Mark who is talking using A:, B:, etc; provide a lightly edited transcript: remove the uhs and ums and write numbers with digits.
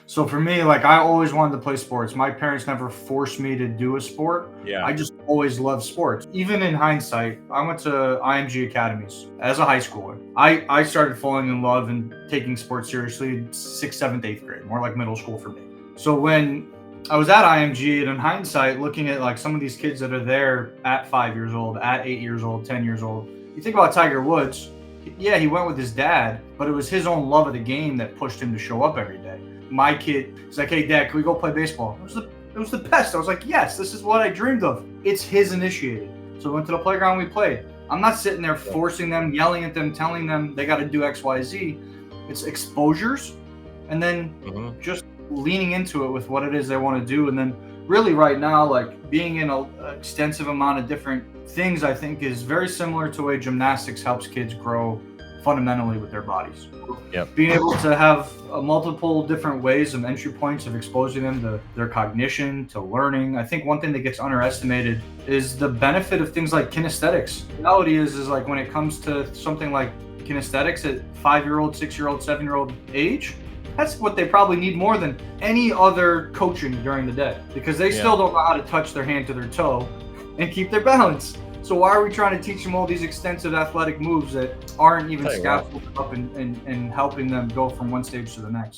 A: So for me, like I always wanted to play sports. My parents never forced me to do a sport.
B: Yeah.
A: I just always loved sports. Even in hindsight, I went to IMG academies as a high schooler. I started falling in love and taking sports seriously 6th, 7th, 8th grade, more like middle school for me. So when I was at IMG and in hindsight, looking at like some of these kids that are there at 5 years old, at 8 years old, 10 years old, you think about Tiger Woods. Yeah, he went with his dad, but it was his own love of the game that pushed him to show up every day. My kid was like, "Hey, Dad, can we go play baseball?" It was the best. I was like, "Yes, this is what I dreamed of." It's his initiated. So we went to the playground, we played. I'm not sitting there forcing them, yelling at them, telling them they got to do X, Y, Z. It's exposures, and then just leaning into it with what it is they want to do. And then really right now, like being in an extensive amount of different things, I think is very similar to the way gymnastics helps kids grow fundamentally with their bodies.
B: Yep.
A: Being able to have multiple different ways of entry points of exposing them to their cognition, to learning. I think one thing that gets underestimated is the benefit of things like kinesthetics. The reality is like when it comes to something like kinesthetics at 5-year-old, 6-year-old, 7-year-old age, that's what they probably need more than any other coaching during the day, because they still don't know how to touch their hand to their toe and keep their balance. So why are we trying to teach them all these extensive athletic moves that aren't even scaffolded up and helping them go from one stage to the next?